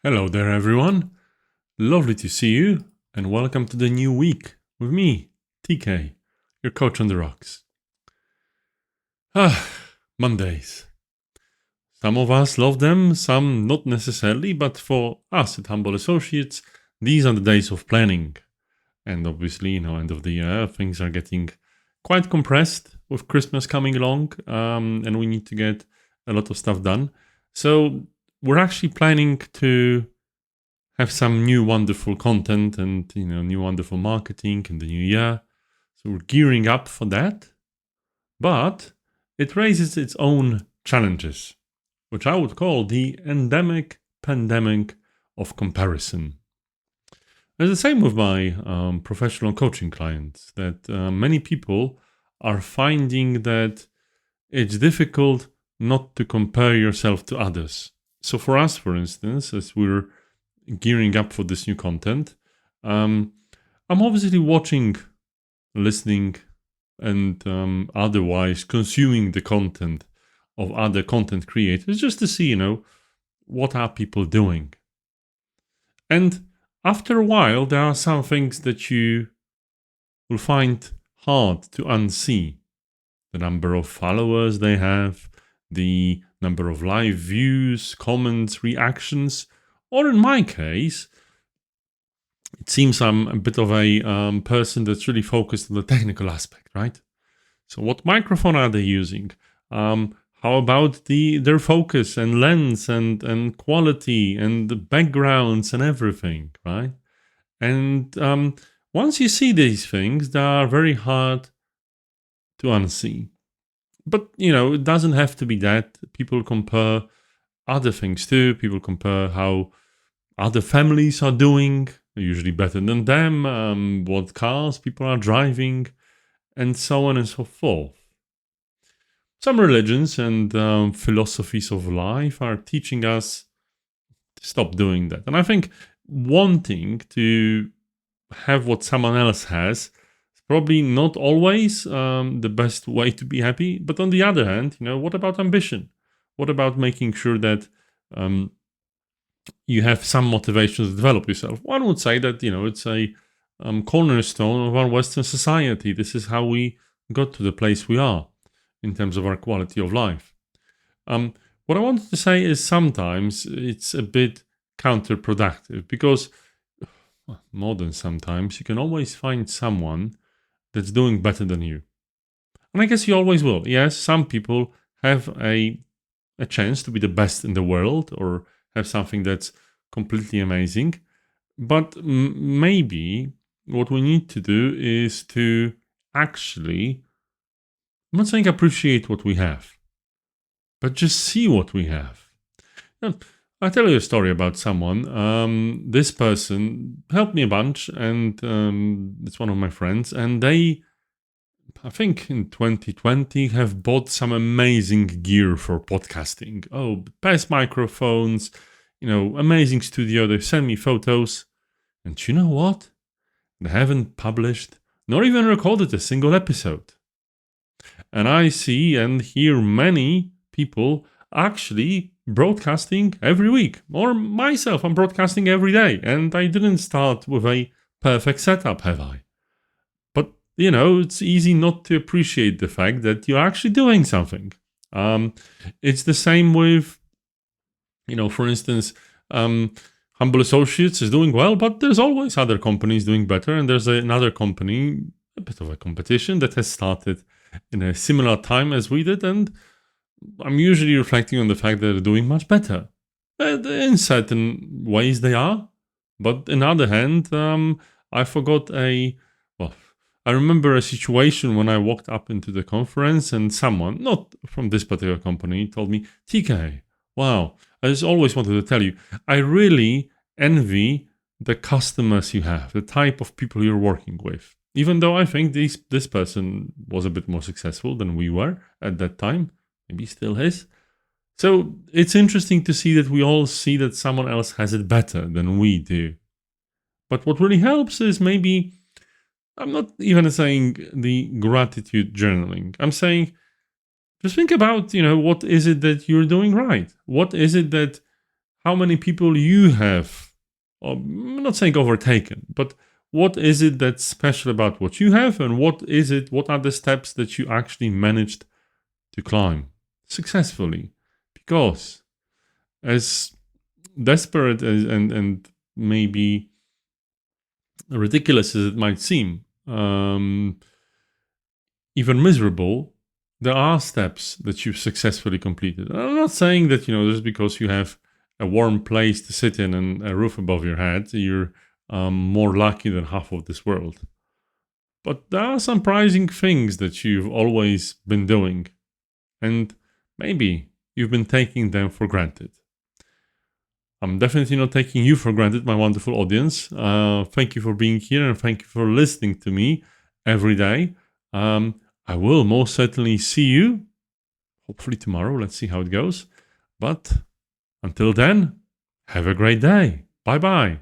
Hello there, everyone. Lovely to see you, and welcome to the new week with me, TK, your coach on the rocks. Mondays. Some of us love them, some not necessarily, but for us at Humble Associates, these are the days of planning. And obviously, end of the year, things are getting quite compressed with Christmas coming along, and we need to get a lot of stuff done. So we're actually planning to have some new wonderful content and new wonderful marketing in the new year. So we're gearing up for that. But it raises its own challenges, which I would call the endemic pandemic of comparison. It's the same with my professional coaching clients, that many people are finding that it's difficult not to compare yourself to others. So for us, for instance, as we're gearing up for this new content, I'm obviously watching, listening, and otherwise consuming the content of other content creators just to see, what are people doing. And after a while, there are some things that you will find hard to unsee. The number of followers they have, the number of live views, comments, reactions, or in my case, it seems I'm a bit of a person that's really focused on the technical aspect, right? So what microphone are they using? How about their focus and lens and quality and the backgrounds and everything, right? And once you see these things, they are very hard to unsee. But, it doesn't have to be that. People compare other things too. People compare how other families are doing, usually better than them, what cars people are driving, and so on and so forth. Some religions and philosophies of life are teaching us to stop doing that. And I think wanting to have what someone else has is probably not always the best way to be happy. But on the other hand, what about ambition? What about making sure that you have some motivation to develop yourself? One would say that, it's a cornerstone of our Western society. This is how we got to the place we are in terms of our quality of life. What I wanted to say is sometimes it's a bit counterproductive because more than sometimes, you can always find someone that's doing better than you. And I guess you always will. Yes, some people have a chance to be the best in the world or have something that's completely amazing. But maybe what we need to do is to actually, I'm not saying appreciate what we have, but just see what we have. Now, I'll tell you a story about someone. This person helped me a bunch, and it's one of my friends, and they, I think in 2020, have bought some amazing gear for podcasting. Oh, best microphones, amazing studio. They send me photos. And you know what? They haven't published, nor even recorded a single episode. And I see and hear many people actually broadcasting every week. Or myself, I'm broadcasting every day. And I didn't start with a perfect setup, have I? But, it's easy not to appreciate the fact that you're actually doing something. It's the same with, for instance, Humble Associates is doing well, but there's always other companies doing better. And there's another company, a bit of a competition, that has started in a similar time as we did. And I'm usually reflecting on the fact that they're doing much better. In certain ways they are. But on the other hand, I remember a situation when I walked up into the conference and someone, not from this particular company, told me, TK, wow, I just always wanted to tell you, I really envy the customers you have, the type of people you're working with. Even though I think this person was a bit more successful than we were at that time, maybe still is. So it's interesting to see that we all see that someone else has it better than we do. But what really helps is maybe, I'm not even saying the gratitude journaling. I'm saying just think about, what is it that you're doing right? What is it that, how many people you have, or I'm not saying overtaken, but what is it that's special about what you have, and what are the steps that you actually managed to climb successfully? Because as desperate as and maybe ridiculous as it might seem, even miserable, there are steps that you've successfully completed. I'm not saying that, just because you have a warm place to sit in and a roof above your head, you're more lucky than half of this world. But there are surprising things that you've always been doing, and maybe you've been taking them for granted. I'm definitely not taking you for granted, my wonderful audience. Thank you for being here, and thank you for listening to me every day. I will most certainly see you, hopefully tomorrow. Let's see how it goes. But until then, have a great day. Bye bye.